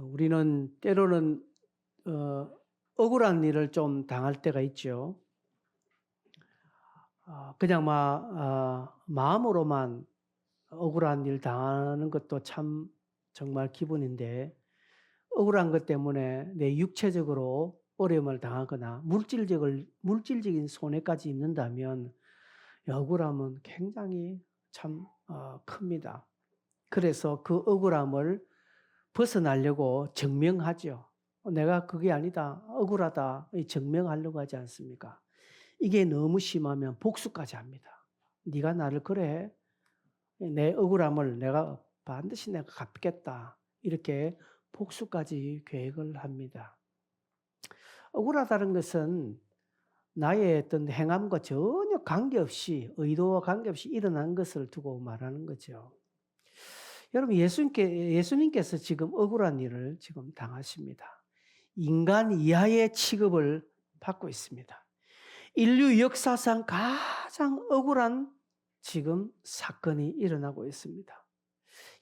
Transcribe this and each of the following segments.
우리는 때로는 억울한 일을 좀 당할 때가 있죠. 그냥 마음으로만 억울한 일 당하는 것도 참 정말 기분인데, 억울한 것 때문에 내 육체적으로 어려움을 당하거나 물질적인 손해까지 입는다면 억울함은 굉장히 참 큽니다. 그래서 그 억울함을 벗어나려고 증명하죠. 내가 그게 아니다, 억울하다, 증명하려고 하지 않습니까? 이게 너무 심하면 복수까지 합니다. 네가 나를 그래, 내 억울함을 반드시 내가 갚겠다, 이렇게 복수까지 계획을 합니다. 억울하다는 것은 나의 어떤 행함과 전혀 관계없이, 의도와 관계없이 일어난 것을 두고 말하는 거죠. 여러분, 예수님께서 지금 억울한 일을 지금 당하십니다. 인간 이하의 취급을 받고 있습니다. 인류 역사상 가장 억울한 지금 사건이 일어나고 있습니다.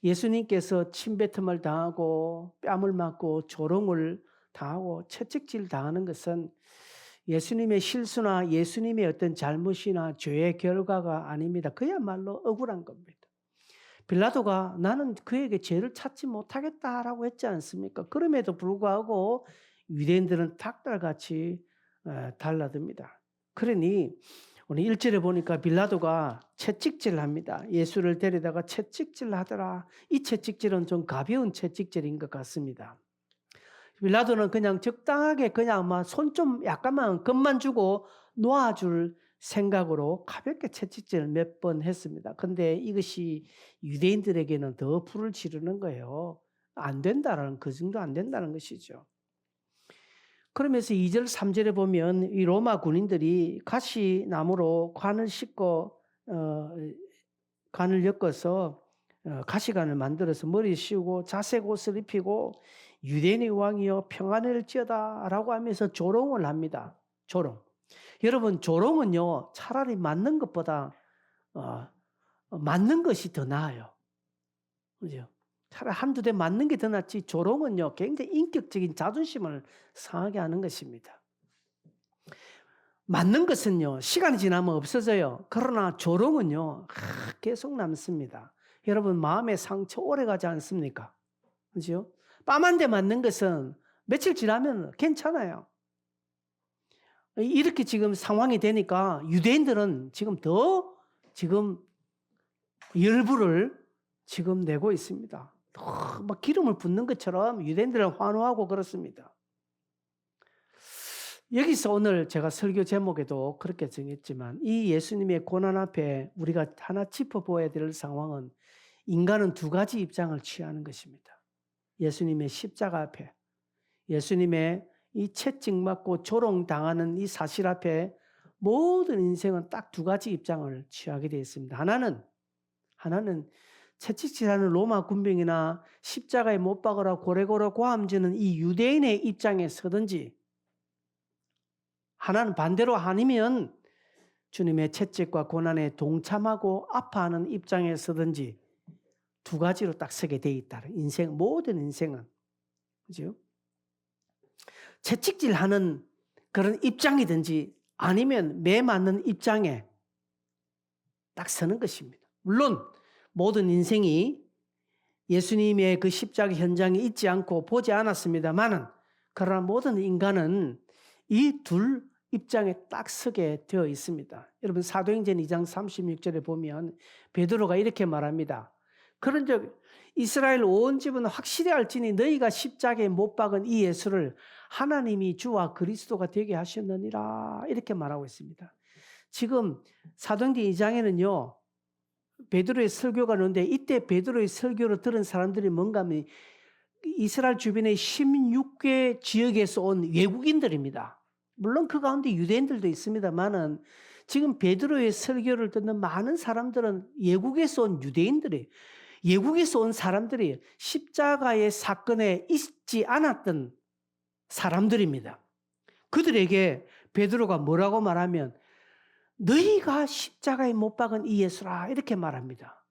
예수님께서 침뱉음을 당하고 뺨을 맞고 조롱을 당하고 채찍질 당하는 것은 예수님의 실수나 예수님의 어떤 잘못이나 죄의 결과가 아닙니다. 그야말로 억울한 겁니다. 빌라도가 나는 그에게 죄를 찾지 못하겠다라고 했지 않습니까? 그럼에도 불구하고 유대인들은 닭달같이 달라듭니다. 그러니 오늘 1절에 보니까 빌라도가 채찍질을 합니다. 예수를 데려다가 채찍질을 하더라. 이 채찍질은 좀 가벼운 채찍질인 것 같습니다. 빌라도는 그냥 적당하게 그냥 손 좀 약간만 겁만 주고 놓아줄 생각으로 가볍게 채찍질을 몇 번 했습니다. 근데 이것이 유대인들에게는 더 불을 지르는 거예요. 안 된다라는, 그 정도 안 된다는 것이죠. 그러면서 2절, 3절에 보면 이 로마 군인들이 가시나무로 관을 싣고 관을 엮어서 가시관을 만들어서 머리에 씌우고 자색 옷을 입히고 유대인의 왕이여 평안을지어다 라고 하면서 조롱을 합니다. 조롱. 여러분, 조롱은요 차라리 맞는 것보다 맞는 것이 더 나아요. 그죠? 차라리 한두 대 맞는 게 더 낫지, 조롱은요 굉장히 인격적인 자존심을 상하게 하는 것입니다. 맞는 것은요 시간이 지나면 없어져요. 그러나 조롱은요 계속 남습니다. 여러분, 마음의 상처 오래 가지 않습니까? 그죠? 뺨 한 대 맞는 것은 며칠 지나면 괜찮아요. 이렇게 지금 상황이 되니까 유대인들은 지금 열불을 지금 내고 있습니다. 막 기름을 붓는 것처럼 유대인들은 환호하고 그렇습니다. 여기서 오늘 제가 설교 제목에도 그렇게 정했지만 이 예수님의 고난 앞에 우리가 하나 짚어보아야 될 상황은 인간은 두 가지 입장을 취하는 것입니다. 예수님의 십자가 앞에, 예수님의 이 채찍 맞고 조롱당하는 이 사실 앞에 모든 인생은 딱 두 가지 입장을 취하게 되어 있습니다. 하나는 채찍질하는 로마 군병이나 십자가에 못 박으라 고래고래 고함지는 이 유대인의 입장에 서든지, 하나는 반대로 아니면 주님의 채찍과 고난에 동참하고 아파하는 입장에 서든지 두 가지로 딱 서게 돼 있다. 모든 인생은. 그죠? 채찍질하는 그런 입장이든지 아니면 매 맞는 입장에 딱 서는 것입니다. 물론 모든 인생이 예수님의 그 십자가 현장에 있지 않고 보지 않았습니다만은, 그러나 모든 인간은 이 둘 입장에 딱 서게 되어 있습니다. 여러분, 사도행전 2장 36절에 보면 베드로가 이렇게 말합니다. 그런즉 이스라엘 온 집은 확실히 알지니 너희가 십자가에 못 박은 이 예수를 하나님이 주와 그리스도가 되게 하셨느니라, 이렇게 말하고 있습니다. 지금 사도행전 2장에는요 베드로의 설교가 나오는데, 이때 베드로의 설교를 들은 사람들이 뭔가 하면 이스라엘 주변의 16개 지역에서 온 외국인들입니다. 물론 그 가운데 유대인들도 있습니다만은 지금 베드로의 설교를 듣는 많은 사람들은 외국에서 온 유대인들이에요. 외국에서 온 사람들이 십자가의 사건에 있지 않았던 사람들입니다. 그들에게 베드로가 뭐라고 말하면 너희가 십자가에 못 박은 이 예수라, 이렇게 말합니다.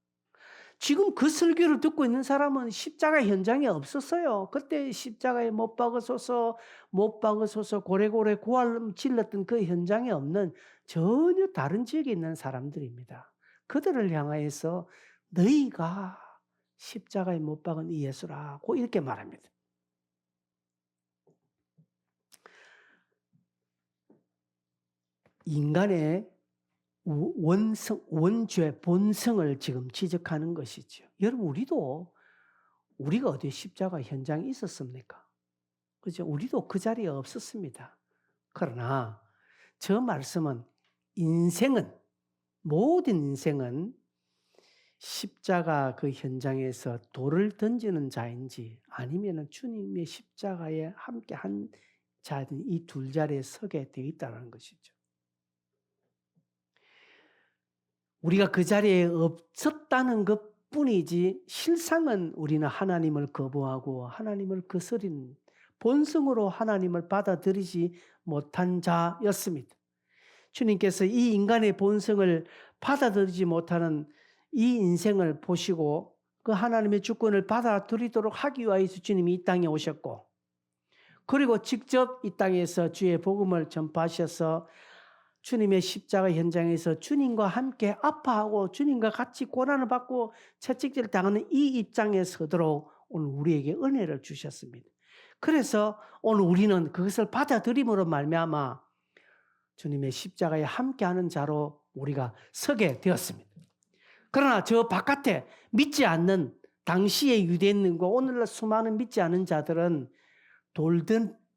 지금 그 설교를 듣고 있는 사람은 십자가 현장에 없었어요. 그때 십자가에 못 박으소서, 못 박으소서, 고래고래 고함 질렀던 그 현장에 없는 전혀 다른 지역에 있는 사람들입니다. 그들을 향하여서 너희가 십자가에 못 박은 이 예수라고 이렇게 말합니다. 인간의 원죄, 본성을 지금 지적하는 것이죠. 여러분, 우리가 어디 십자가 현장에 있었습니까? 그죠? 우리도 그 자리에 없었습니다. 그러나 저 말씀은 모든 인생은 십자가 그 현장에서 돌을 던지는 자인지 아니면 주님의 십자가에 함께 한 자인 이 둘 자리에 서게 되어 있다는 것이죠. 우리가 그 자리에 없었다는 것뿐이지 실상은 우리는 하나님을 거부하고 하나님을 거스린 본성으로 하나님을 받아들이지 못한 자였습니다. 주님께서 이 인간의 본성을 받아들이지 못하는 이 인생을 보시고 그 하나님의 주권을 받아들이도록 하기 위해서 주님이 이 땅에 오셨고, 그리고 직접 이 땅에서 주의 복음을 전파하셔서 주님의 십자가 현장에서 주님과 함께 아파하고 주님과 같이 고난을 받고 채찍질을 당하는 이 입장에 서도록 오늘 우리에게 은혜를 주셨습니다. 그래서 오늘 우리는 그것을 받아들임으로 말미암아 주님의 십자가에 함께하는 자로 우리가 서게 되었습니다. 그러나 저 바깥에 믿지 않는 당시의 유대인과 오늘날 수많은 믿지 않는 자들은 돌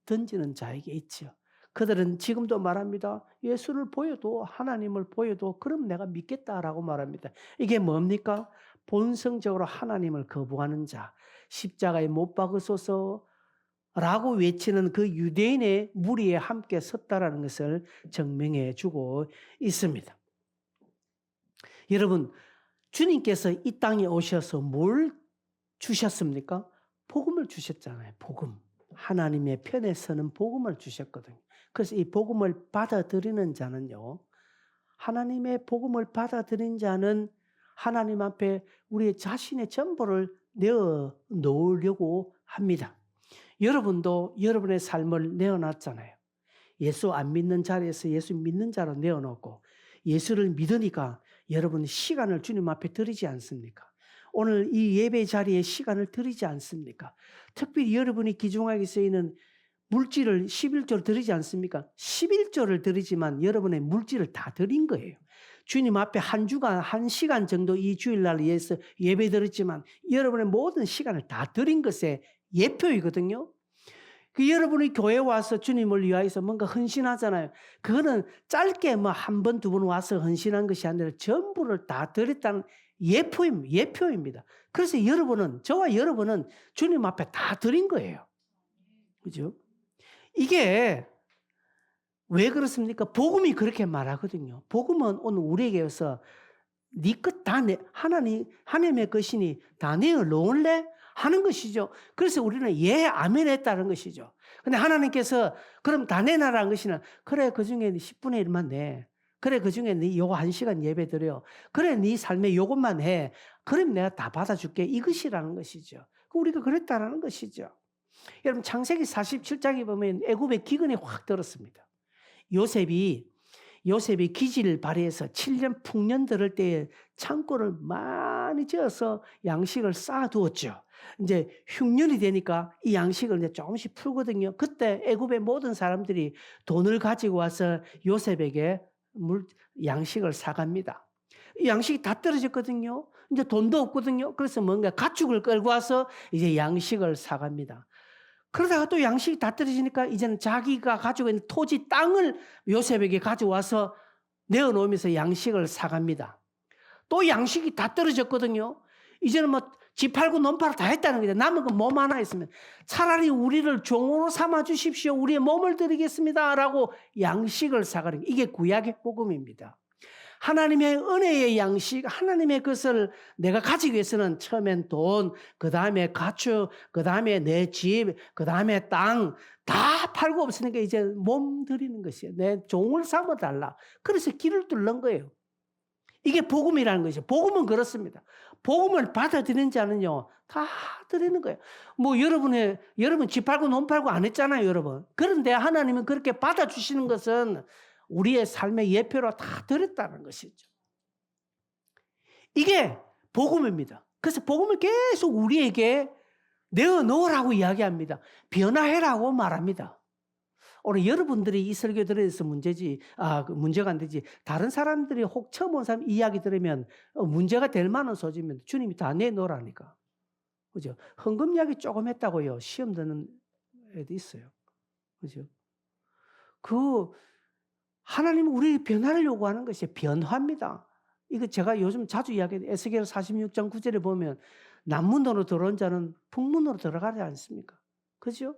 던지는 자에게 있죠. 그들은 지금도 말합니다. 예수를 보여도, 하나님을 보여도 그럼 내가 믿겠다라고 말합니다. 이게 뭡니까? 본성적으로 하나님을 거부하는 자, 십자가에 못 박으소서 라고 외치는 그 유대인의 무리에 함께 섰다라는 것을 증명해 주고 있습니다. 여러분, 주님께서 이 땅에 오셔서 뭘 주셨습니까? 복음을 주셨잖아요. 복음. 하나님의 편에 서는 복음을 주셨거든요. 그래서 이 복음을 받아들이는 자는요, 하나님의 복음을 받아들인 자는 하나님 앞에 우리의 자신의 전부를 내어 놓으려고 합니다. 여러분도 여러분의 삶을 내어놨잖아요. 예수 안 믿는 자리에서 예수 믿는 자로 내어놓고 예수를 믿으니까 여러분 시간을 주님 앞에 드리지 않습니까? 오늘 이 예배 자리에 시간을 드리지 않습니까? 특별히 여러분이 기중하게 쓰이는 물질을 11조를 드리지 않습니까? 11조를 드리지만 여러분의 물질을 다 드린 거예요. 주님 앞에 한 주간 1시간 정도 이 주일날 위해서 예배 드렸지만 여러분의 모든 시간을 다 드린 것에 예표이거든요. 여러분이 교회 와서 주님을 위하여서 뭔가 헌신하잖아요. 그거는 짧게 한 번, 두 번 와서 헌신한 것이 아니라 전부를 다 드렸다는 예표입니다. 그래서 저와 여러분은 주님 앞에 다 드린 거예요. 그죠? 이게 왜 그렇습니까? 복음이 그렇게 말하거든요. 복음은 오늘 우리에게서 네 것 다 하나님의 것이니 다 내어 놓을래? 하는 것이죠. 그래서 우리는 예, 아멘 했다는 것이죠. 근데 하나님께서 그럼 다 내놔라는 것이는 그래, 그 중에 10분의 1만 내. 그래, 그 중에 네 요거 1시간 예배 드려. 그래, 네 삶에 요것만 해. 그럼 내가 다 받아줄게. 이것이라는 것이죠. 우리가 그랬다라는 것이죠. 여러분, 창세기 47장에 보면 애굽의 기근이 확 들었습니다. 요셉이 기지를 발휘해서 7년 풍년 들을 때에 창고를 많이 지어서 양식을 쌓아두었죠. 이제 흉년이 되니까 이 양식을 이제 조금씩 풀거든요. 그때 애굽의 모든 사람들이 돈을 가지고 와서 요셉에게 양식을 사갑니다. 이 양식이 다 떨어졌거든요. 이제 돈도 없거든요. 그래서 뭔가 가축을 끌고 와서 이제 양식을 사갑니다. 그러다가 또 양식이 다 떨어지니까 이제는 자기가 가지고 있는 토지, 땅을 요셉에게 가져와서 내어놓으면서 양식을 사갑니다. 또 양식이 다 떨어졌거든요. 이제는 집 팔고 논 팔아 다 했다는 거죠. 남은 건 몸 하나 있으면 차라리 우리를 종으로 삼아 주십시오. 우리의 몸을 드리겠습니다. 라고 양식을 사가는 게 이게 구약의 복음입니다. 하나님의 은혜의 양식, 하나님의 것을 내가 가지기 위해서는 처음엔 돈, 그 다음에 가축, 그 다음에 내 집, 그 다음에 땅 다 팔고 없으니까 이제 몸 드리는 것이에요. 내 종을 삼아달라. 그래서 길을 뚫는 거예요. 이게 복음이라는 것이죠. 복음은 그렇습니다. 복음을 받아들이는 자는요, 다 드리는 거예요. 뭐 여러분 집 팔고 논 팔고 안 했잖아요, 여러분. 그런데 하나님은 그렇게 받아주시는 것은 우리의 삶의 예표로 다 드렸다는 것이죠. 이게 복음입니다. 그래서 복음을 계속 우리에게 내어 놓으라고 이야기합니다. 변화해라고 말합니다. 오늘 여러분들이 이 설교 들어서 문제가 안 되지. 다른 사람들이 혹 처음 온 사람 이야기 들으면 문제가 될 만한 소지면 주님이 다 내놓으라니까. 그죠? 헌금 이야기 조금 했다고요. 시험 드는 애도 있어요. 그죠? 하나님은 우리 변화를 요구하는 것이 변화입니다. 이거 제가 요즘 자주 이야기해요. 에스겔 46장 9절에 보면 남문으로 들어온 자는 북문으로 들어가지 않습니까? 그죠?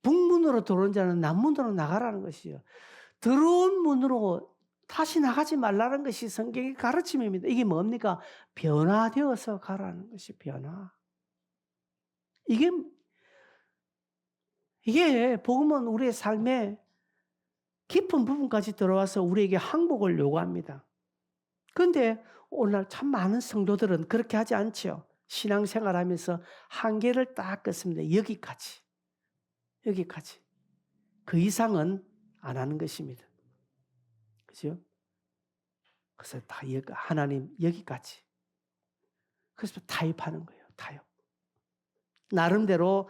북문으로 들어온 자는 남문으로 나가라는 것이요. 들어온 문으로 다시 나가지 말라는 것이 성경의 가르침입니다. 이게 뭡니까? 변화되어서 가라는 것이 변화. 이게 복음은 우리의 삶에 깊은 부분까지 들어와서 우리에게 항복을 요구합니다. 그런데 오늘날 참 많은 성도들은 그렇게 하지 않죠. 신앙생활하면서 한계를 딱 긋습니다. 여기까지. 그 이상은 안 하는 것입니다. 그죠? 그래서 하나님 여기까지. 그래서 타협하는 거예요. 타협. 나름대로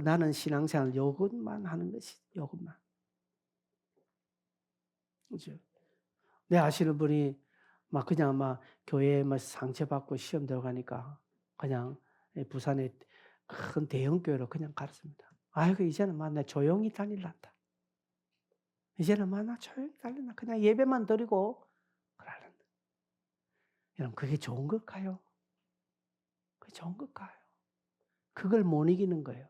나는 신앙생활 요것만 하는 것이 요것만. 그죠? 내 아시는 분이 그냥 교회에 상처받고 시험 들어가니까 그냥 부산에 큰 대형 교회로 그냥 갔습니다. 아이고 이제는 나 조용히 다닐란다. 이제는 나 조용히 다닐란다. 그냥 예배만 드리고 그러란다. 여러분 그게 좋은 걸까요? 그게 좋은 걸까요? 그걸 못 이기는 거예요.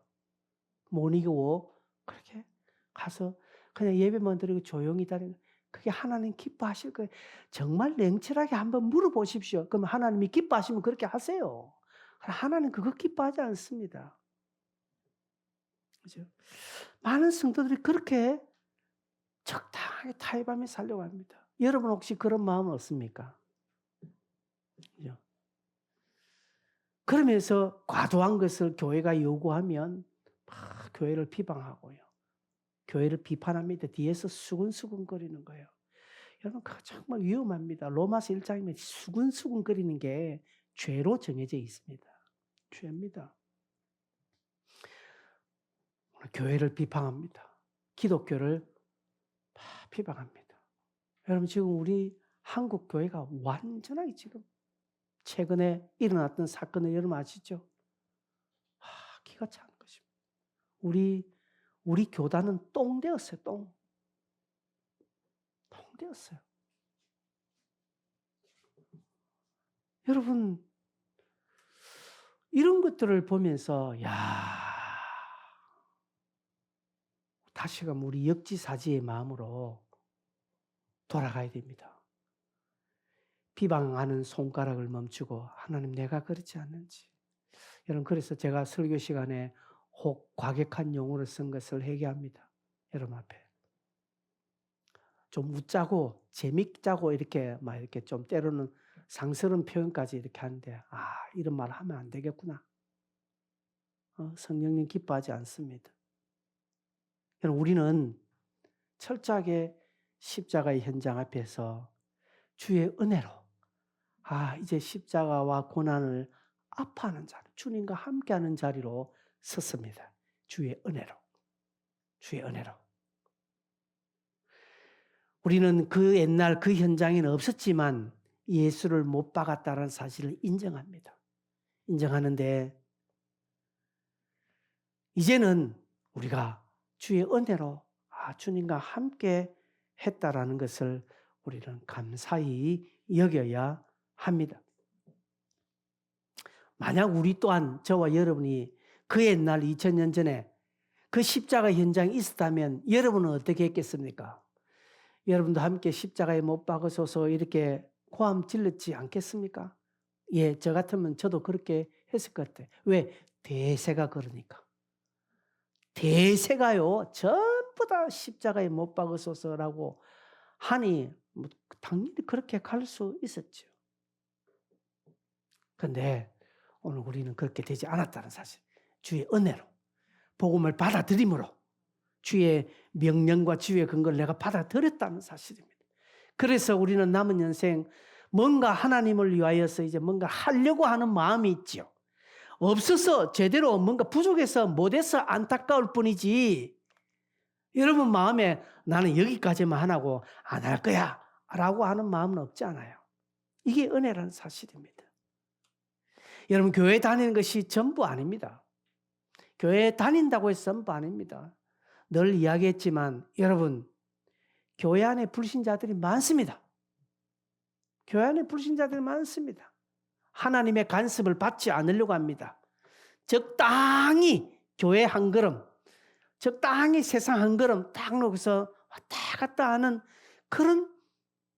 못 이기고 그렇게 가서 그냥 예배만 드리고 조용히 다니는 그게 하나님 기뻐하실 거예요. 정말 냉철하게 한번 물어보십시오. 그럼 하나님이 기뻐하시면 그렇게 하세요. 하나님 그거 기뻐하지 않습니다. 그죠? 많은 성도들이 그렇게 적당하게 타협하며 살려고 합니다. 여러분 혹시 그런 마음은 없습니까? 그죠? 그러면서 과도한 것을 교회가 요구하면 교회를 비방하고요. 교회를 비판합니다. 뒤에서 수근수근거리는 거예요. 여러분 그거 정말 위험합니다. 로마서 1장이면 수근수근거리는 게 죄로 정해져 있습니다. 죄입니다. 교회를 비판합니다. 기독교를 비방합니다. 여러분 지금 우리 한국 교회가 완전하게 지금 최근에 일어났던 사건을 여러분 아시죠? 기가 차는 것입니다. 우리 교단은 똥 되었어요. 똥 되었어요. 여러분 이런 것들을 보면서 다시금 우리 역지사지의 마음으로 돌아가야 됩니다. 비방하는 손가락을 멈추고 하나님 내가 그렇지 않는지. 여러분 그래서 제가 설교 시간에 혹 과격한 용어를 쓴 것을 회개합니다. 여러분 앞에. 좀 웃자고 재밌자고 이렇게 좀 때로는 상스러운 표현까지 이렇게 하는데 이런 말 하면 안 되겠구나. 성령님 기뻐하지 않습니다. 여러분 우리는 철저하게 십자가의 현장 앞에서 주의 은혜로 이제 십자가와 고난을 아파하는 자리, 주님과 함께하는 자리로 섰습니다. 주의 은혜로. 우리는 그 옛날 그 현장에는 없었지만 예수를 못 박았다는 사실을 인정합니다. 인정하는데 이제는 우리가 주의 은혜로 주님과 함께 했다라는 것을 우리는 감사히 여겨야 합니다. 만약 우리 또한 저와 여러분이 그 옛날 2000년 전에 그 십자가 현장에 있었다면 여러분은 어떻게 했겠습니까? 여러분도 함께 십자가에 못 박으셔서 이렇게 고함 질렀지 않겠습니까? 저 같으면 저도 그렇게 했을 것 같아요. 왜? 대세가 그러니까. 대세가요, 전부 다 십자가에 못 박으소서라고 하니 당연히 그렇게 갈 수 있었죠. 그런데 오늘 우리는 그렇게 되지 않았다는 사실. 주의 은혜로, 복음을 받아들임으로 주의 명령과 주의 근거를 내가 받아들였다는 사실입니다. 그래서 우리는 남은 인생 뭔가 하나님을 위하여서 이제 뭔가 하려고 하는 마음이 있죠. 없어서 제대로 뭔가 부족해서 못해서 안타까울 뿐이지, 여러분 마음에 나는 여기까지만 하고 안 할 거야 라고 하는 마음은 없지 않아요. 이게 은혜라는 사실입니다. 여러분, 교회 다니는 것이 전부 아닙니다. 교회 다닌다고 해서 전부 아닙니다. 늘 이야기했지만 여러분, 교회 안에 불신자들이 많습니다. 교회 안에 불신자들이 많습니다. 하나님의 간섭을 받지 않으려고 합니다. 적당히 교회 한 걸음, 적당히 세상 한 걸음 딱 놓고서 왔다 갔다 하는 그런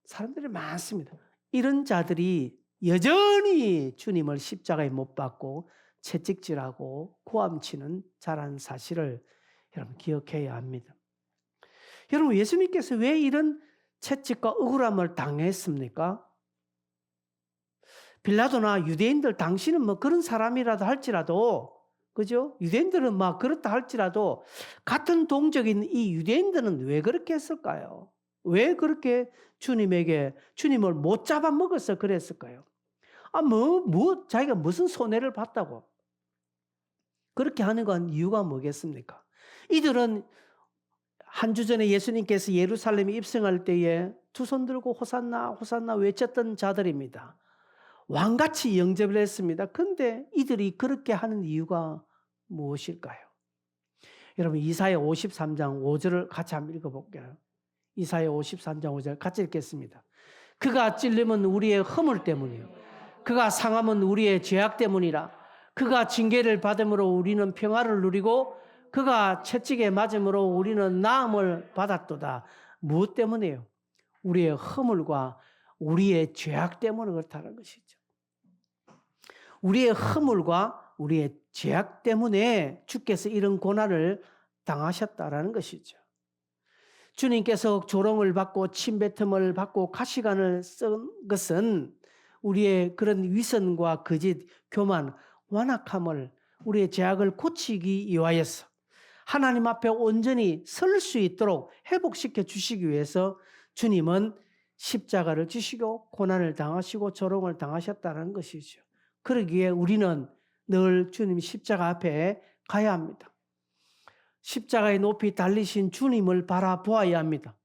사람들이 많습니다. 이런 자들이 여전히 주님을 십자가에 못 박고 채찍질하고 고함치는 자라는 사실을 여러분 기억해야 합니다. 여러분, 예수님께서 왜 이런 채찍과 억울함을 당했습니까? 빌라도나 유대인들 당신은 뭐 그런 사람이라도 할지라도, 그죠? 유대인들은 막 그렇다 할지라도 같은 동족인 이 유대인들은 왜 그렇게 했을까요? 왜 그렇게 주님을 못 잡아먹어서 그랬을까요? 자기가 무슨 손해를 봤다고 그렇게 하는 건 이유가 뭐겠습니까? 이들은 한 주 전에 예수님께서 예루살렘에 입성할 때에 두 손 들고 호산나 호산나 외쳤던 자들입니다. 왕같이 영접을 했습니다. 그런데 이들이 그렇게 하는 이유가 무엇일까요? 여러분, 이사야 53장 5절을 같이 한번 읽어볼게요. 이사야 53장 5절 같이 읽겠습니다. 그가 찔림은 우리의 허물 때문이요, 그가 상함은 우리의 죄악 때문이라. 그가 징계를 받음으로 우리는 평화를 누리고 그가 채찍에 맞음으로 우리는 나음을 받았도다. 무엇 때문에요? 우리의 허물과 우리의 죄악 때문에 그렇다는 것이죠. 우리의 허물과 우리의 죄악 때문에 주께서 이런 고난을 당하셨다라는 것이죠. 주님께서 조롱을 받고 침뱉음을 받고 가시관을 쓴 것은 우리의 그런 위선과 거짓, 교만, 완악함을, 우리의 죄악을 고치기 위하여서 하나님 앞에 온전히 설 수 있도록 회복시켜 주시기 위해서 주님은 십자가를 지시고 고난을 당하시고 조롱을 당하셨다는 것이죠. 그러기에 우리는 늘 주님 십자가 앞에 가야 합니다. 십자가의 높이 달리신 주님을 바라보아야 합니다.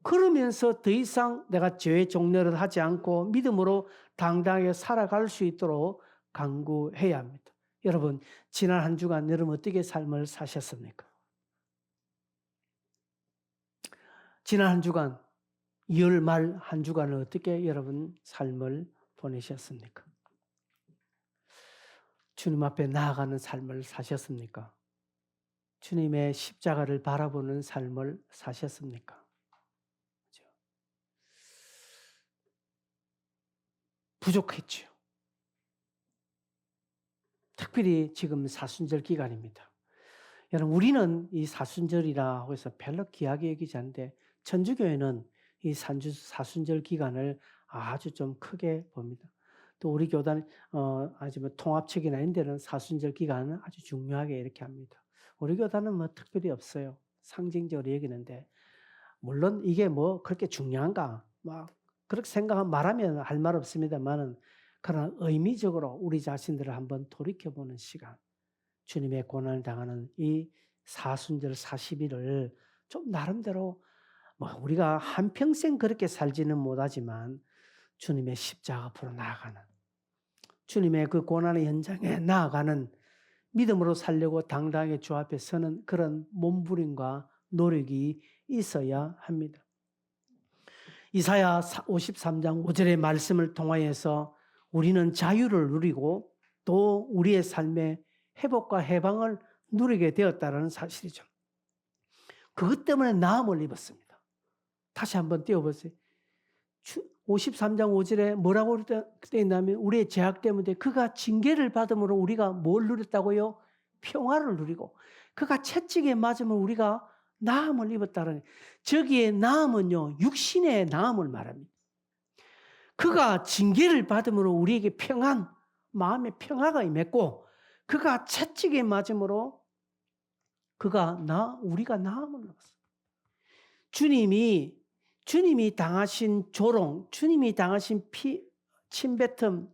그러면서 더 이상 내가 죄의 종려를 하지 않고 믿음으로 당당하게 살아갈 수 있도록 간구해야 합니다. 여러분, 지난 한 주간 여러분 어떻게 삶을 사셨습니까? 지난 한 주간, 2월 말 한 주간을 어떻게 여러분 삶을 보내셨습니까? 주님 앞에 나아가는 삶을 사셨습니까? 주님의 십자가를 바라보는 삶을 사셨습니까? 그렇죠? 부족했죠. 특별히 지금 사순절 기간입니다. 여러분, 우리는 이 사순절이라 해서 별로 귀하게 여기지 않는데 천주교회는 이 사순절 기간을 아주 좀 크게 봅니다. 또 우리 교단 아주 뭐 통합책이나 이런 데는 사순절 기간을 아주 중요하게 이렇게 합니다. 우리 교단은 뭐 특별히 없어요. 상징적으로 여기는데, 물론 이게 뭐 그렇게 중요한가 막 그렇게 말하면 할 말 없습니다만은, 그러나 의미적으로 우리 자신들을 한번 돌이켜보는 시간, 주님의 고난을 당하는 이 사순절 40일을 좀 나름대로 뭐 우리가 한평생 그렇게 살지는 못하지만 주님의 십자가 앞으로 나아가는, 주님의 그 고난의 현장에 나아가는, 믿음으로 살려고 당당하게 주 앞에 서는 그런 몸부림과 노력이 있어야 합니다. 이사야 53장 5절의 말씀을 통하여서 우리는 자유를 누리고 또 우리의 삶의 회복과 해방을 누리게 되었다는 사실이죠. 그것 때문에 나음을 입었습니다. 다시 한번 띄워보세요. 53장 5절에 뭐라고 되어 있냐면, 우리의 죄악 때문에 그가 징계를 받음으로 우리가 뭘 누렸다고요? 평화를 누리고, 그가 채찍에 맞으면 우리가 나음을 입었다는, 저기에 나음은요 육신의 나음을 말합니다. 그가 징계를 받음으로 우리에게 평안, 마음의 평화가 임했고 그가 채찍에 맞음으로 우리가 나음을 얻었어요. 주님이 당하신 조롱, 주님이 당하신 침뱉음,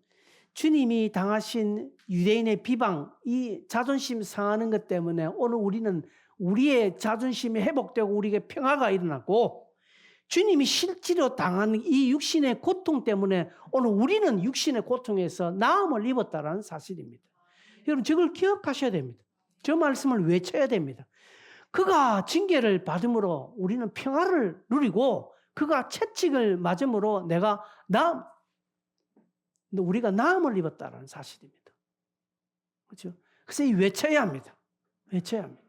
주님이 당하신 유대인의 비방, 이 자존심 상하는 것 때문에 오늘 우리는 우리의 자존심이 회복되고 우리에게 평화가 일어났고 주님이 실제로 당한 이 육신의 고통 때문에 오늘 우리는 육신의 고통에서 나음을 입었다는 사실입니다. 여러분 저걸 기억하셔야 됩니다. 저 말씀을 외쳐야 됩니다. 그가 징계를 받음으로 우리는 평화를 누리고 그가 채찍을 맞음으로 우리가 나음을 입었다는 사실입니다. 그렇죠? 그래서 외쳐야 합니다. 외쳐야 합니다.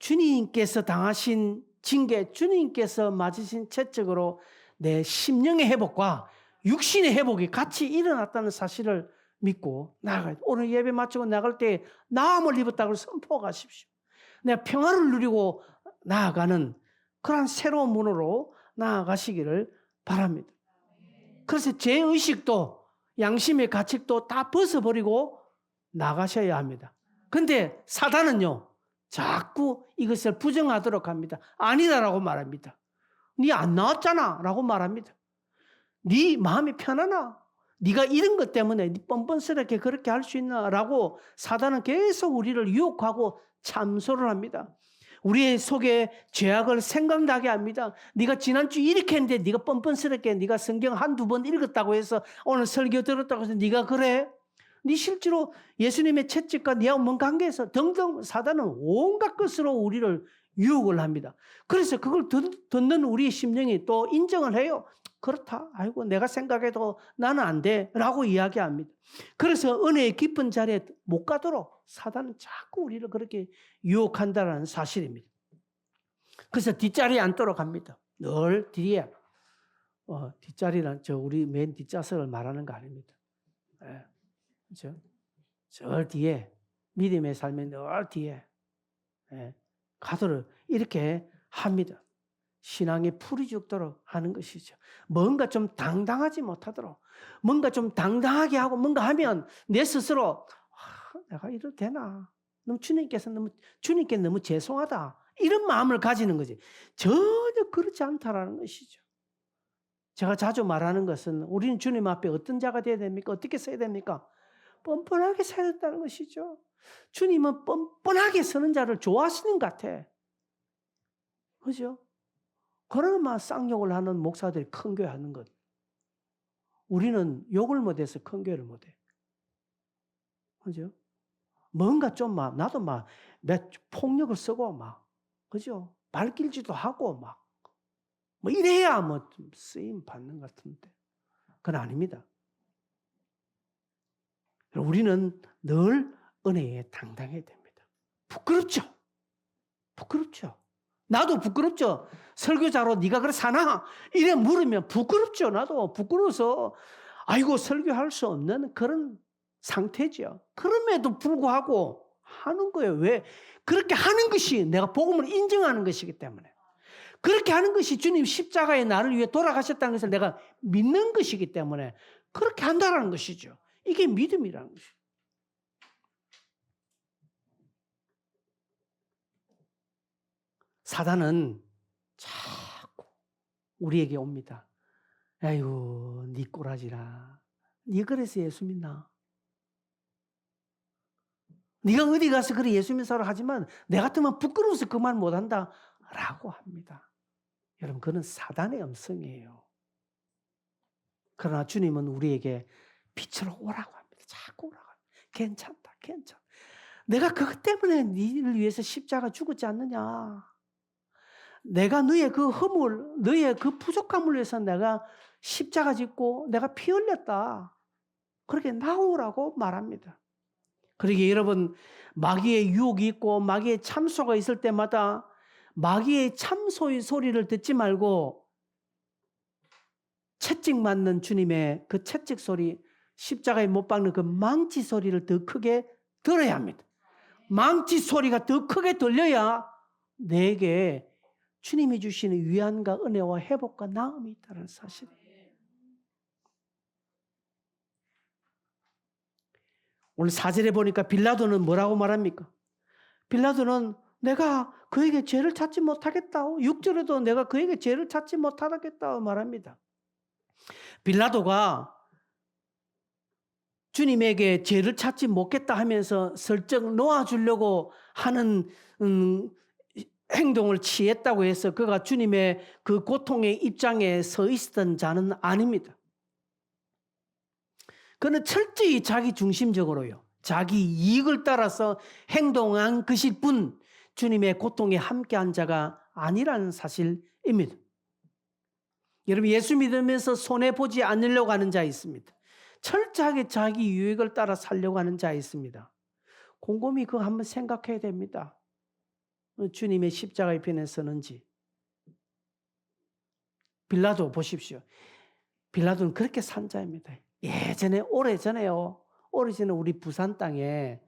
주님께서 당하신 징계, 주님께서 맞으신 채찍으로 내 심령의 회복과 육신의 회복이 같이 일어났다는 사실을 믿고 나아가야 돼요. 오늘 예배 마치고 나갈 때 나음을 입었다고 선포하십시오. 내가 평화를 누리고 나아가는 그런 새로운 문으로 나아가시기를 바랍니다. 그래서 제 의식도 양심의 가책도 다 벗어버리고 나가셔야 합니다. 근데 사단은요, 자꾸 이것을 부정하도록 합니다. 아니다라고 말합니다. 네 안 나왔잖아 라고 말합니다. 네 마음이 편하나? 네가 이런 것 때문에 네 뻔뻔스럽게 그렇게 할 수 있나? 라고 사단은 계속 우리를 유혹하고 참소를 합니다. 우리의 속에 죄악을 생각나게 합니다. 네가 지난주 이렇게 했는데 네가 뻔뻔스럽게 네가 성경 한두 번 읽었다고 해서 오늘 설교 들었다고 해서 네가 그래? 네 실제로 예수님의 채찍과 네하고 뭔 관계에서 등등 사단은 온갖 것으로 우리를 유혹을 합니다. 그래서 그걸 듣는 우리의 심령이 또 인정을 해요. 그렇다. 아이고 내가 생각해도 나는 안 돼. 라고 이야기합니다. 그래서 은혜의 깊은 자리에 못 가도록 사단은 자꾸 우리를 그렇게 유혹한다는 사실입니다. 그래서 뒷자리에 앉도록 합니다. 늘 뒤에. 뒷자리는 우리 맨 뒷좌석을 말하는 거 아닙니다. 네. 그렇죠? 저 뒤에 믿음의 삶의 늘 뒤에 가도록 이렇게 합니다. 신앙의 풀이 죽도록 하는 것이죠. 뭔가 좀 당당하지 못하도록 뭔가 좀 당당하게 하고 뭔가 하면 내 스스로 내가 이래도 되나? 주님께 너무 죄송하다. 이런 마음을 가지는 거지. 전혀 그렇지 않다라는 것이죠. 제가 자주 말하는 것은 우리는 주님 앞에 어떤 자가 되어야 됩니까? 어떻게 서야 됩니까? 뻔뻔하게 서야 된다는 것이죠. 주님은 뻔뻔하게 서는 자를 좋아하시는 것 같아. 그죠? 그러나 쌍욕을 하는 목사들이 큰 교회 하는 것. 우리는 욕을 못해서 큰 교회를 못해. 그죠? 뭔가 좀 나도 폭력을 쓰고 그죠? 발길질도 하고 이래야 좀 쓰임 받는 것 같은데. 그건 아닙니다. 우리는 늘 은혜에 당당해야 됩니다. 부끄럽죠? 부끄럽죠? 나도 부끄럽죠? 설교자로 네가 그래 사나? 이래 물으면 부끄럽죠? 나도 부끄러워서 아이고 설교할 수 없는 그런 상태죠. 그럼에도 불구하고 하는 거예요. 왜? 그렇게 하는 것이 내가 복음을 인정하는 것이기 때문에. 그렇게 하는 것이 주님 십자가에 나를 위해 돌아가셨다는 것을 내가 믿는 것이기 때문에 그렇게 한다는 것이죠. 이게 믿음이라는 것이죠. 사단은 자꾸 우리에게 옵니다. 아이고 네 꼬라지라. 네 그래서 예수 믿나? 네가 어디 가서 그래 예수 믿사로 하지만 내 같으면 부끄러워서 그 말 못한다 라고 합니다. 여러분 그건 사단의 음성이에요. 그러나 주님은 우리에게 빛으로 오라고 합니다. 자꾸 오라고 합니다. 괜찮다. 내가 그것 때문에 너를 위해서 십자가 죽었지 않느냐. 내가 너의 그 허물, 너의 그 부족함을 위해서 내가 십자가 짓고 내가 피 흘렸다. 그렇게 나오라고 말합니다. 그러기에 여러분 마귀의 유혹이 있고 마귀의 참소가 있을 때마다 마귀의 참소의 소리를 듣지 말고 채찍 맞는 주님의 그 채찍 소리, 십자가에 못 박는 그 망치 소리를 더 크게 들어야 합니다. 망치 소리가 더 크게 들려야 내게 주님이 주시는 위안과 은혜와 회복과 나음이 있다는 사실이에요. 오늘 4절에 보니까 빌라도는 뭐라고 말합니까? 빌라도는 내가 그에게 죄를 찾지 못하겠다. 6절에도 내가 그에게 죄를 찾지 못하겠다 말합니다. 빌라도가 주님에게 죄를 찾지 못겠다 하면서 슬쩍 놓아주려고 하는 행동을 취했다고 해서 그가 주님의 그 고통의 입장에 서 있었던 자는 아닙니다. 그는 철저히 자기 중심적으로요. 자기 이익을 따라서 행동한 것일 뿐 주님의 고통에 함께한 자가 아니라는 사실입니다. 여러분 예수 믿으면서 손해보지 않으려고 하는 자 있습니다. 철저하게 자기 유익을 따라 살려고 하는 자 있습니다. 곰곰이 그거 한번 생각해야 됩니다. 주님의 십자가의 편에 서는지. 빌라도 보십시오. 빌라도는 그렇게 산 자입니다. 예전에 오래전에 우리 부산 땅에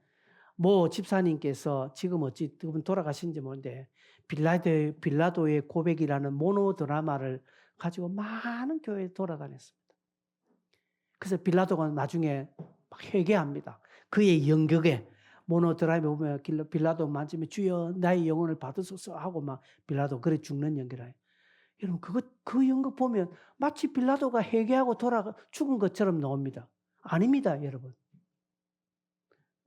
뭐 집사님께서 지금 어찌 그분 돌아가신지 모르는데 빌라도의 고백이라는 모노 드라마를 가지고 많은 교회에 돌아다녔습니다. 그래서 빌라도가 나중에 막 회개합니다. 그의 연극에 모노 드라마에 보면 빌라도 만지면 주여 나의 영혼을 받으소서 하고 막 빌라도 그래 죽는 연기라. 여러분 그 연극 보면 마치 빌라도가 회개하고 죽은 것처럼 나옵니다. 아닙니다, 여러분.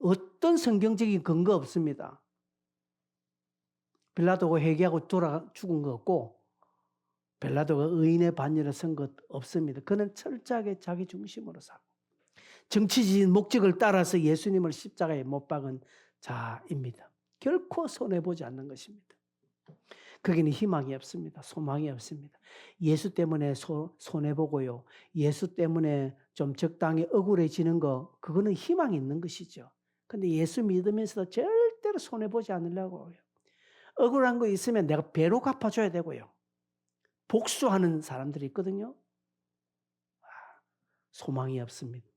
어떤 성경적인 근거 없습니다. 빌라도가 회개하고 죽은 거 없고 빌라도가 의인의 반열에 선 것 없습니다. 그는 철저하게 자기 중심으로 살고 정치적인 목적을 따라서 예수님을 십자가에 못 박은 자입니다. 결코 손해보지 않는 것입니다. 거기는 희망이 없습니다. 소망이 없습니다. 예수 때문에 손해보고요. 예수 때문에 좀 적당히 억울해지는 거 그거는 희망이 있는 것이죠. 근데 예수 믿으면서도 절대로 손해보지 않으려고 해요. 억울한 거 있으면 내가 배로 갚아줘야 되고요. 복수하는 사람들이 있거든요. 소망이 없습니다.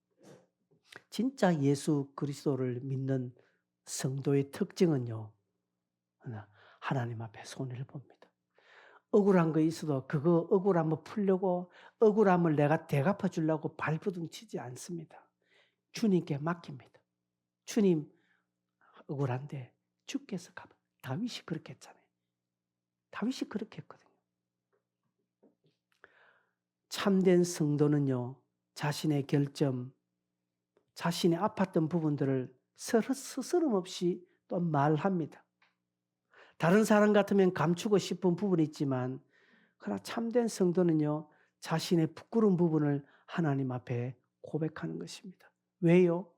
진짜 예수 그리스도를 믿는 성도의 특징은요. 하나님 앞에 손해를 봅니다. 억울한 거 있어도 그거 억울함을 풀려고 억울함을 내가 대갚아 주려고 발버둥 치지 않습니다. 주님께 맡깁니다. 주님 억울한데 주께서 갚아. 다윗이 그렇게 했잖아요. 다윗이 그렇게 했거든요. 참된 성도는요. 자신의 결점, 자신의 아팠던 부분들을 스스럼 없이 또 말합니다. 다른 사람 같으면 감추고 싶은 부분이 있지만 그러나 참된 성도는요. 자신의 부끄러운 부분을 하나님 앞에 고백하는 것입니다. 왜요?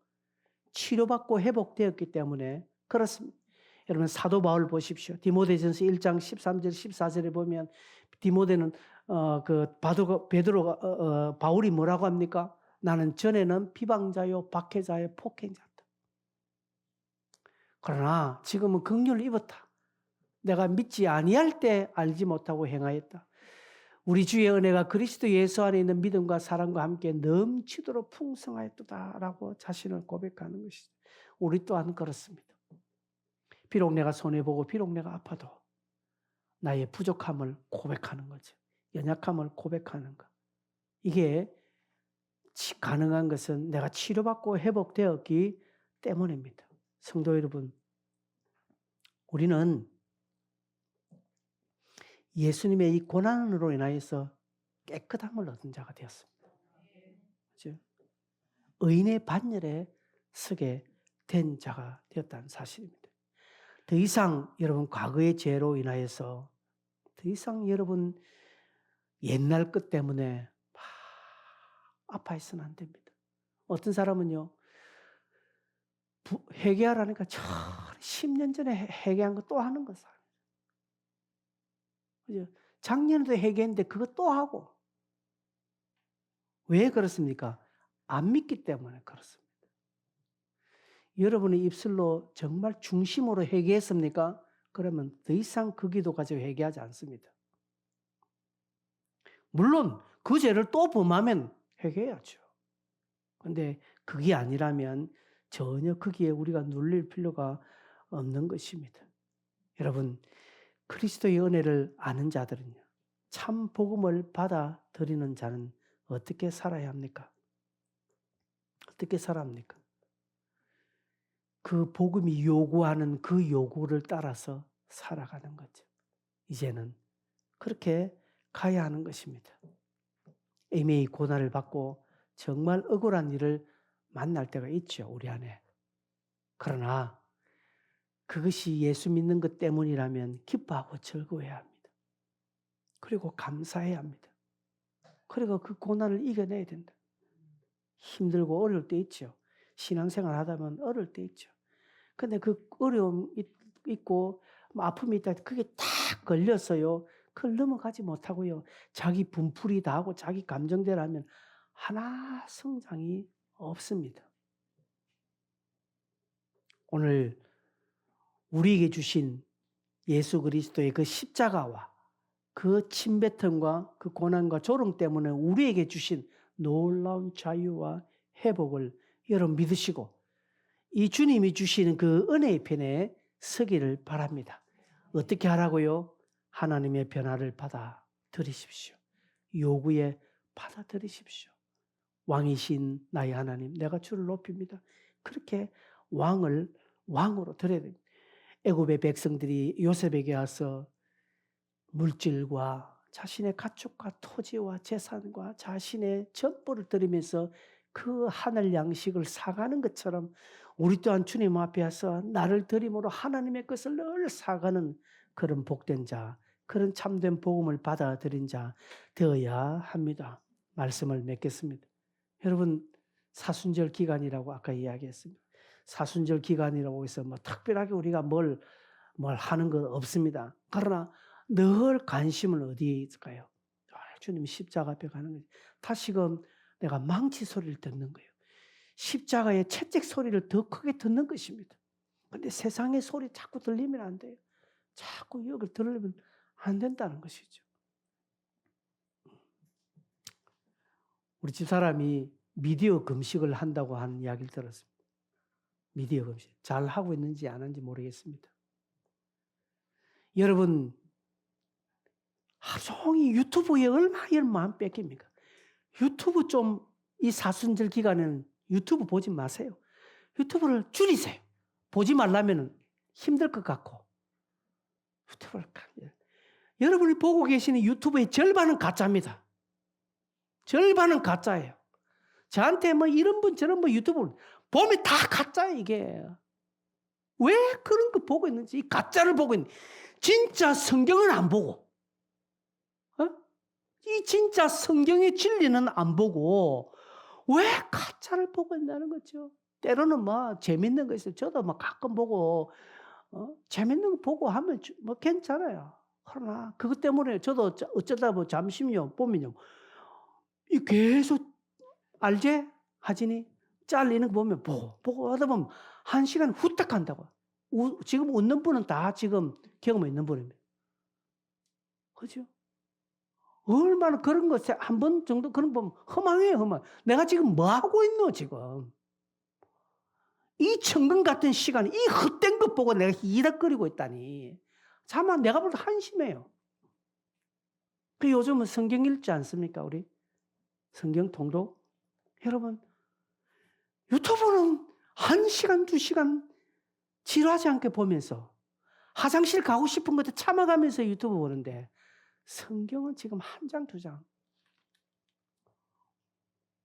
치료받고 회복되었기 때문에 그렇습니다. 여러분 사도 바울 보십시오. 디모데전서 1장 13절 14절에 보면 디모데는 바울이 뭐라고 합니까? 나는 전에는 비방자요 박해자요 폭행자다. 그러나 지금은 긍휼을 입었다. 내가 믿지 아니할 때 알지 못하고 행하였다. 우리 주의 은혜가 그리스도 예수 안에 있는 믿음과 사랑과 함께 넘치도록 풍성하였다라고 자신을 고백하는 것이죠. 우리 또한 그렇습니다. 비록 내가 손해보고 비록 내가 아파도 나의 부족함을 고백하는 거죠. 연약함을 고백하는 것. 이게 가능한 것은 내가 치료받고 회복되었기 때문입니다. 성도 여러분, 우리는 예수님의 이 고난으로 인하여서 깨끗함을 얻은 자가 되었습니다. 그렇죠? 의인의 반열에 서게 된 자가 되었다는 사실입니다. 더 이상 여러분 과거의 죄로 인하여서 더 이상 여러분 옛날 것 때문에 막 아파해서는 안 됩니다. 어떤 사람은요 회개하라니까 10년 전에 회개한 거 또 하는 거죠. 작년에도 회개했는데 그거 또 하고. 왜 그렇습니까? 안 믿기 때문에 그렇습니다. 여러분의 입술로 정말 중심으로 회개했습니까? 그러면 더 이상 그 기도 가지고 회개하지 않습니다. 물론 그 죄를 또 범하면 회개해야죠. 그런데 그게 아니라면 전혀 거기에 우리가 눌릴 필요가 없는 것입니다. 여러분 그리스도의 은혜를 아는 자들은요. 참 복음을 받아들이는 자는 어떻게 살아야 합니까? 어떻게 살아야 합니까? 그 복음이 요구하는 그 요구를 따라서 살아가는 거죠. 이제는 그렇게 가야 하는 것입니다. 애매히 고난을 받고 정말 억울한 일을 만날 때가 있죠, 우리 안에. 그러나 그것이 예수 믿는 것 때문이라면 기뻐하고 즐거워해야 합니다. 그리고 감사해야 합니다. 그리고 그 고난을 이겨내야 된다. 힘들고 어려울 때 있죠. 신앙생활 하다 보면 어려울 때 있죠. 근데 그 어려움 있고 아픔이 있다 그게 딱 걸렸어요. 그걸 넘어가지 못하고요. 자기 분풀이 다 하고 자기 감정대로 하면 하나 성장이 없습니다. 오늘 우리에게 주신 예수 그리스도의 그 십자가와 그 침뱉음과 그 고난과 조롱 때문에 우리에게 주신 놀라운 자유와 회복을 여러분 믿으시고 이 주님이 주시는 그 은혜의 편에 서기를 바랍니다. 어떻게 하라고요? 하나님의 변화를 받아들이십시오. 요구에 받아들이십시오. 왕이신 나의 하나님, 내가 주를 높입니다. 그렇게 왕으로 드려야 됩니다. 애굽의 백성들이 요셉에게 와서 물질과 자신의 가축과 토지와 재산과 자신의 전부를 드리면서 그 하늘 양식을 사가는 것처럼 우리 또한 주님 앞에 와서 나를 드림으로 하나님의 것을 늘 사가는 그런 복된 자, 그런 참된 복음을 받아들인 자 되어야 합니다. 말씀을 맺겠습니다. 여러분 사순절 기간이라고 아까 이야기했습니다. 사순절 기간이라고 해서 뭐 특별하게 우리가 뭘 하는 건 없습니다. 그러나 늘 관심은 어디에 있을까요? 주님 십자가 앞에 가는 거예요. 다시금 내가 망치 소리를 듣는 거예요. 십자가의 채찍 소리를 더 크게 듣는 것입니다. 그런데 세상의 소리 자꾸 들리면 안 돼요. 자꾸 여기 들으면 안 된다는 것이죠. 우리 집사람이 미디어 금식을 한다고 하는 이야기를 들었습니다. 미디어 금식. 잘 하고 있는지 안 하는지 모르겠습니다. 여러분 하루 종일 유튜브에 얼마나 뺏깁니까? 유튜브 좀 이 사순절 기간에는 유튜브 보지 마세요. 유튜브를 줄이세요. 보지 말라면 힘들 것 같고. 여러분이 보고 계시는 유튜브의 절반은 가짜입니다. 절반은 가짜예요. 저한테 뭐 이런 분 저런 분 유튜브 보면 다 가짜예요 이게. 왜 그런 거 보고 있는지 이 가짜를 보고 있는지 진짜 성경은 안 보고 이 진짜 성경의 진리는 안 보고 왜 가짜를 보고 있다는 거죠. 때로는 뭐 재밌는 거 있어요. 저도 뭐 가끔 보고 재밌는 거 보고 하면 뭐 괜찮아요. 그러나 그것 때문에 저도 어쩌다 뭐 잠시만요 보면요. 이 계속 알제? 하지니 잘리는 거 보면 보고 하다 보면 1시간 후딱 한다고. 지금 웃는 분은 다 지금 경험 있는 분입니다. 그죠? 얼마나 그런 거 한 번 정도 그런 거 보면 허망해요, 허망. 내가 지금 뭐 하고 있노, 지금. 이 천금 같은 시간에 이 헛된 것 보고 내가 히덕거리고 있다니. 차마 내가 볼 때 한심해요. 그 요즘은 성경 읽지 않습니까, 우리? 성경 통독? 여러분, 유튜브는 1시간, 2시간 지루하지 않게 보면서 화장실 가고 싶은 것도 참아가면서 유튜브 보는데 성경은 지금 1장, 2장.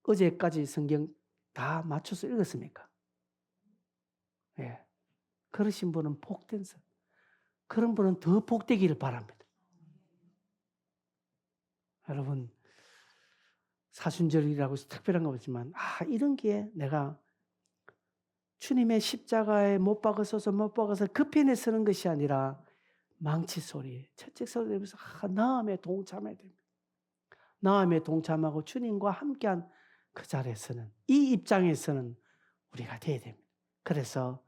어제까지 성경 다 맞춰서 읽었습니까? 예. 그러신 분은 복된 사. 그런 분은 더 복되기를 바랍니다. 여러분, 사순절이라고 해서 특별한 거 없지만, 이런 게 내가 주님의 십자가에 못 박아서 급편에 서는 것이 아니라 망치 소리, 채찍 소리 들으면서 나음에 동참해야 됩니다. 나음에 동참하고 주님과 함께한 그 자리에서는, 이 입장에서는 우리가 돼야 됩니다. 그래서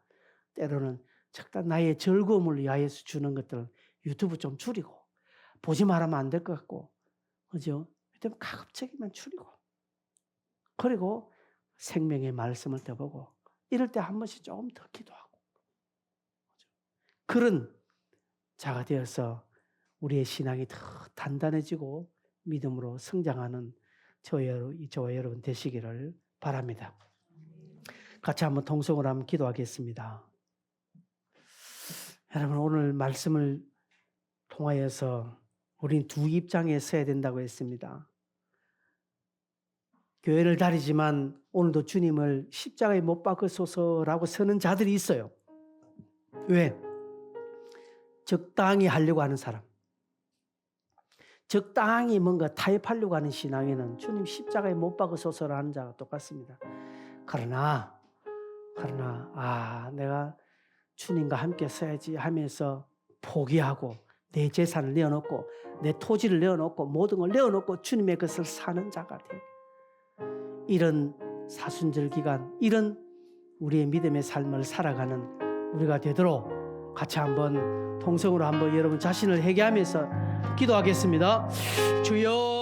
때로는 적당 나의 즐거움을 위하여서 주는 것들 유튜브 좀 줄이고 보지 말하면 안 될 것 같고, 그죠? 가급적이면 줄이고, 그리고 생명의 말씀을 더 보고, 이럴 때 한 번씩 조금 더 기도하고, 그런 자가 되어서 우리의 신앙이 더 단단해지고 믿음으로 성장하는 저와 여러분 되시기를 바랍니다. 같이 한번 통성으로 한번 기도하겠습니다. 여러분, 오늘 말씀을 통하여서 우린 두 입장에 서야 된다고 했습니다. 교회를 다니지만 오늘도 주님을 십자가에 못 박으소서라고 서는 자들이 있어요. 왜? 적당히 하려고 하는 사람. 적당히 뭔가 타협하려고 하는 신앙에는 주님 십자가에 못 박으소서라는 자가 똑같습니다. 그러나 내가 주님과 함께 서야지 하면서 포기하고 내 재산을 내어놓고 내 토지를 내어놓고 모든 걸 내어놓고 주님의 것을 사는 자가 돼. 이런 사순절 기간, 이런 우리의 믿음의 삶을 살아가는 우리가 되도록 같이 한번 통성으로 한번 여러분 자신을 회개하면서 기도하겠습니다. 주여